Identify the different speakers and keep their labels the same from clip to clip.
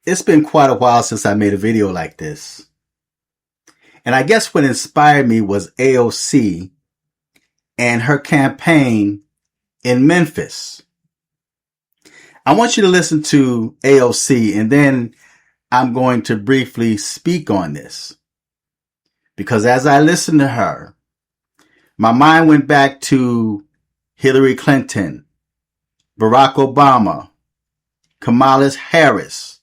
Speaker 1: It's been quite a while since I made a video like this. And I guess what inspired me was AOC and her campaign in Memphis. I want you to listen to AOC, and then I'm going to briefly speak on this. Because as I listened to her, my mind went back to Hillary Clinton, Barack Obama, Kamala Harris,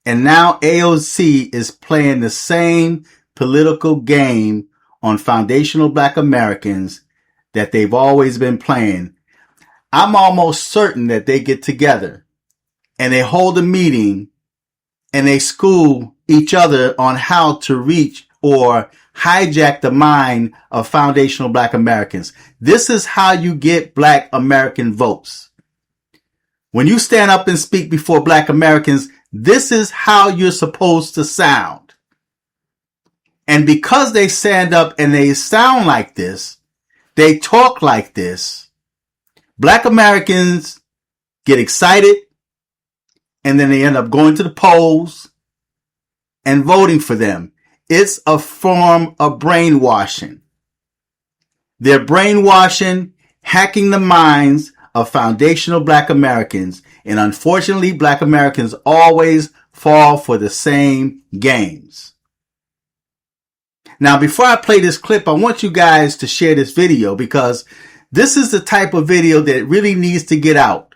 Speaker 1: and now AOC is playing the same political game on foundational Black Americans that they've always been playing. I'm almost certain that they get together and they hold a meeting and they school each other on how to reach or hijack the mind of foundational Black Americans. This is how you get Black American votes. When you stand up and speak before Black Americans, this is how you're supposed to sound. And because they stand up and they sound like this, they talk like this, Black Americans get excited, and then they end up going to the polls and voting for them. It's a form of brainwashing. They're brainwashing, hacking the minds of foundational Black Americans, and unfortunately, Black Americans always fall for the same games. Now, before I play this clip, I want you guys to share this video because this is the type of video that really needs to get out.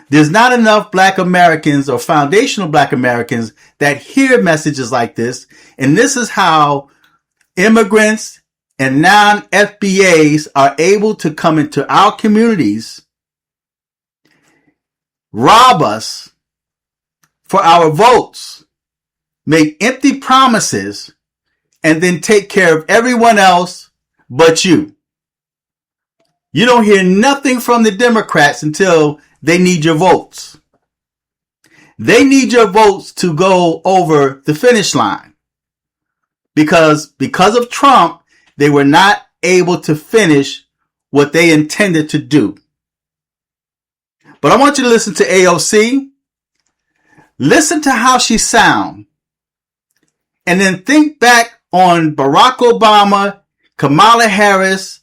Speaker 1: There's not enough Black Americans or foundational Black Americans that hear messages like this, and this is how immigrants and non-FBAs are able to come into our communities, rob us for our votes, make empty promises, and then take care of everyone else but you. You don't hear nothing from the Democrats until they need your votes. They need your votes to go over the finish line. Because of Trump, they were not able to finish what they intended to do. But I want you to listen to AOC. Listen to how she sounds. And then think back on Barack Obama, Kamala Harris,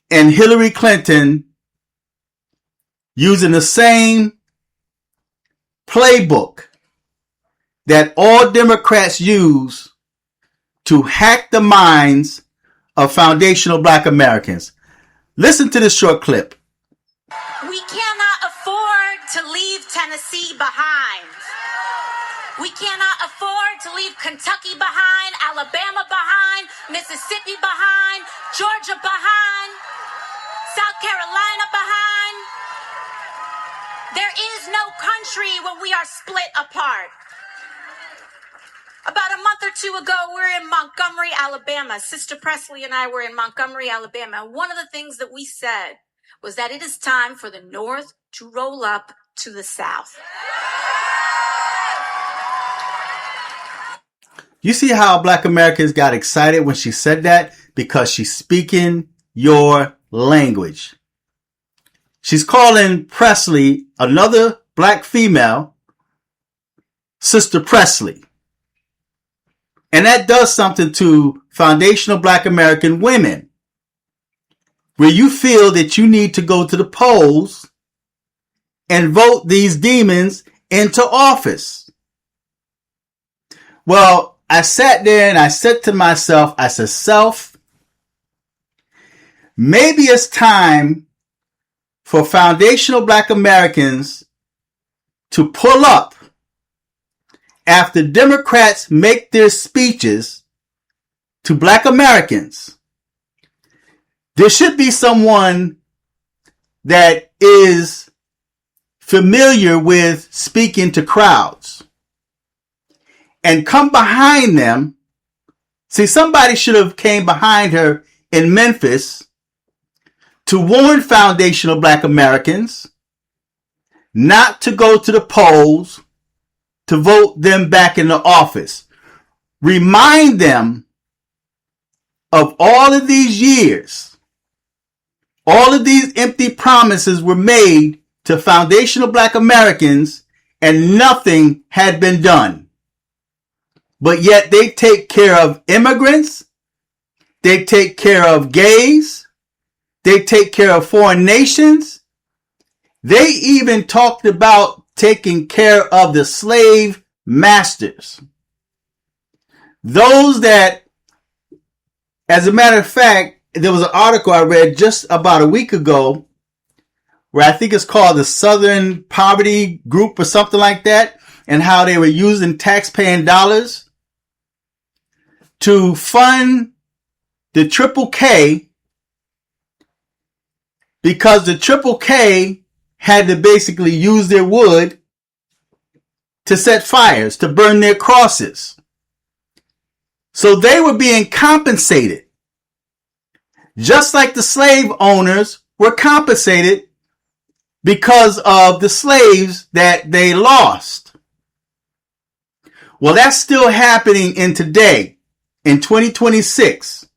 Speaker 1: and Hillary Clinton using the same playbook that all Democrats use to hack the minds of foundational Black Americans. Listen to this short clip.
Speaker 2: We cannot afford to leave Tennessee behind. We cannot afford to leave Kentucky behind, Alabama behind, Mississippi behind, Georgia behind, South Carolina behind. There is no country when we are split apart. About a month or two ago, we're in Montgomery, Alabama. Sister Presley and I were in Montgomery, Alabama. And one of the things that we said was that it is time for the North to roll up to the South.
Speaker 1: You see how Black Americans got excited when she said that? Because she's speaking your language. She's calling Presley, another Black female, Sister Presley. And that does something to foundational Black American women, where you feel that you need to go to the polls and vote these demons into office. Well, I sat there and I said to myself, I said, self, maybe it's time for foundational Black Americans to pull up after Democrats make their speeches to Black Americans. There should be someone that is familiar with speaking to crowds and come behind them. See, somebody should have came behind her in Memphis to warn foundational Black Americans not to go to the polls to vote them back into office. Remind them of all of these years. All of these empty promises were made to foundational Black Americans, and nothing had been done. But yet they take care of immigrants. They take care of gays. They take care of foreign nations. They even talked about taking care of the slave masters. Those that, as a matter of fact, there was an article I read just about a week ago where I think it's called the Southern Poverty Group or something like that, and how they were using taxpaying dollars to fund the Triple K, because the Triple K had to basically use their wood to set fires, to burn their crosses. So they were being compensated, just like the slave owners were compensated because of the slaves that they lost. Well, that's still happening in today, in 2026.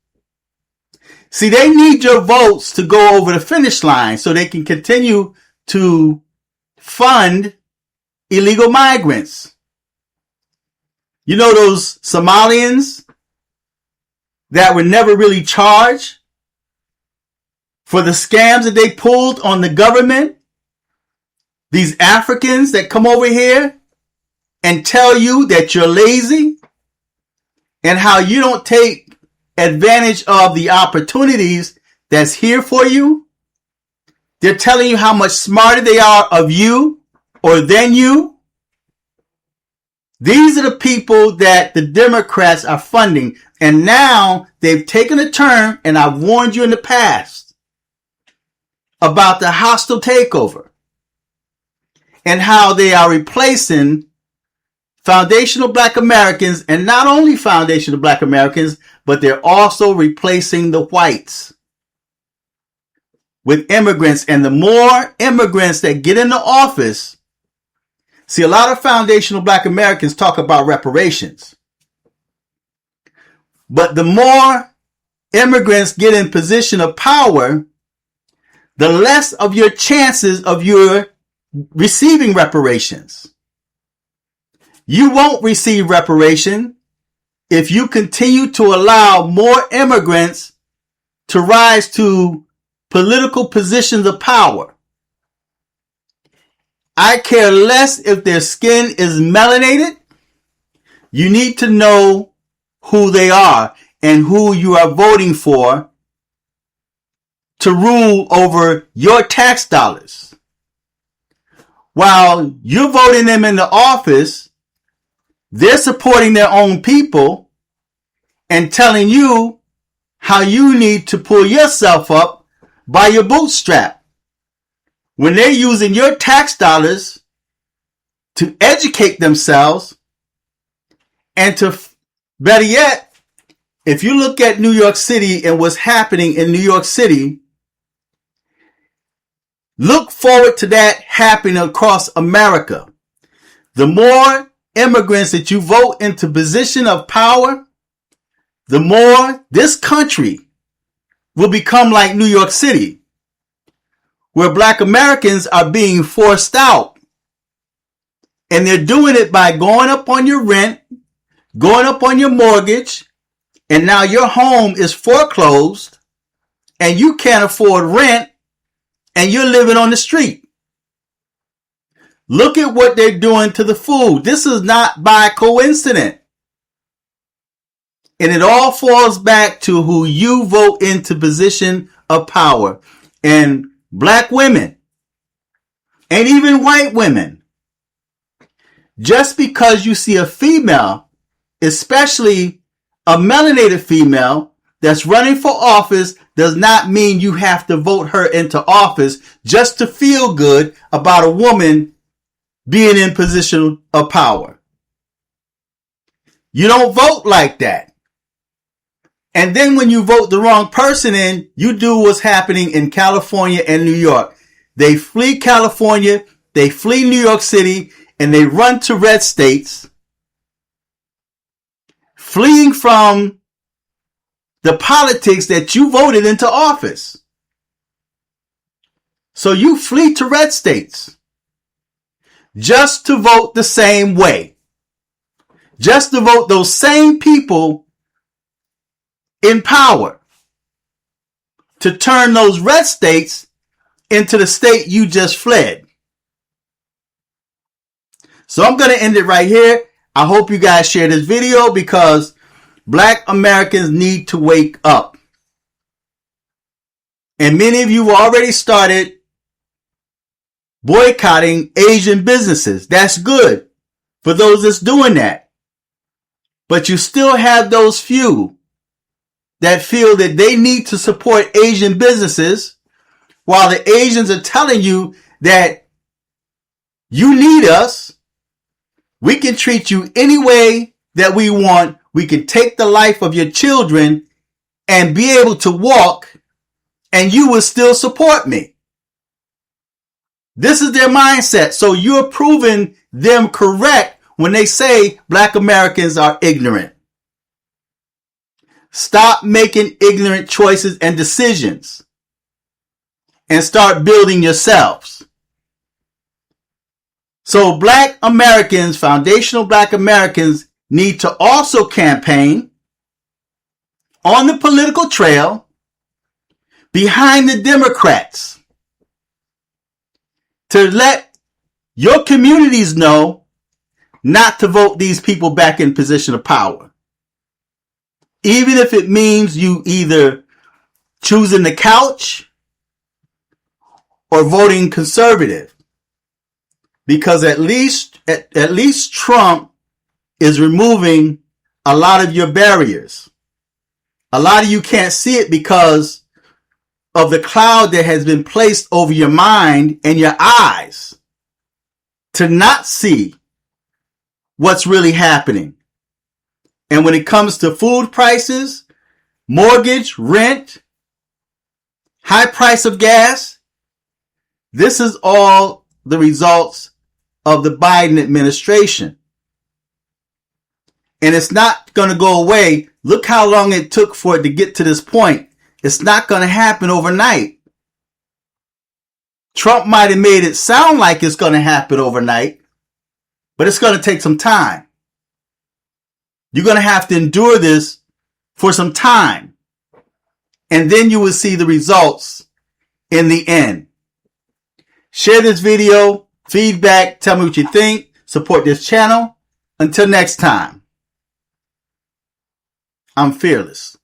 Speaker 1: See, they need your votes to go over the finish line so they can continue to fund illegal migrants. You know those Somalians that were never really charged for the scams that they pulled on the government? These Africans that come over here and tell you that you're lazy and how you don't take advantage of the opportunities that's here for you. They're telling you how much smarter they are of you or than you. These are the people that the Democrats are funding. And now they've taken a turn, and I've warned you in the past about the hostile takeover and how they are replacing foundational Black Americans, and not only foundational Black Americans, but they're also replacing the whites with immigrants. And the more immigrants that get into office, see, a lot of foundational Black Americans talk about reparations, but the more immigrants get in position of power, the less of your chances of your receiving reparations. You won't receive reparation if you continue to allow more immigrants to rise to political positions of power. I care less if their skin is melanated. You need to know who they are and who you are voting for to rule over your tax dollars. While you're voting them into office, they're supporting their own people and telling you how you need to pull yourself up by your bootstrap, when they're using your tax dollars to educate themselves and to, better yet, if you look at New York City and what's happening in New York City, look forward to that happening across America. The more immigrants that you vote into position of power, the more this country will become like New York City, where Black Americans are being forced out. And they're doing it by going up on your rent, going up on your mortgage, and now your home is foreclosed and you can't afford rent and you're living on the street. Look at what they're doing to the food. This is not by coincidence. And it all falls back to who you vote into position of power. And Black women, and even white women, just because you see a female, especially a melanated female, that's running for office, does not mean you have to vote her into office just to feel good about a woman being in position of power. You don't vote like that. And then when you vote the wrong person in, you do what's happening in California and New York. They flee California, they flee New York City, and they run to red states, fleeing from the politics that you voted into office. So you flee to red states. just to vote the same way. Just to vote those same people in power to turn those red states into the state you just fled. So I'm going to end it right here. I hope you guys share this video because Black Americans need to wake up. And many of you have already started boycotting Asian businesses. That's good for those that's doing that. But you still have those few that feel that they need to support Asian businesses while the Asians are telling you that you need us. We can treat you any way that we want. We can take the life of your children and be able to walk, and you will still support me. This is their mindset. So you're proving them correct when they say Black Americans are ignorant. Stop making ignorant choices and decisions and start building yourselves. So Black Americans, foundational Black Americans, need to also campaign on the political trail behind the Democrats to let your communities know not to vote these people back in position of power. Even if it means you either choosing the couch or voting conservative. Because at least Trump is removing a lot of your barriers. A lot of you can't see it because of the cloud that has been placed over your mind and your eyes to not see what's really happening. And when it comes to food prices, mortgage, rent, high price of gas, this is all the results of the Biden administration. And it's not going to go away. Look how long it took for it to get to this point. It's not going to happen overnight. Trump might have made it sound like it's going to happen overnight, but it's going to take some time. You're going to have to endure this for some time. And then you will see the results in the end. Share this video, feedback, tell me what you think, support this channel. Until next time, I'm fearless.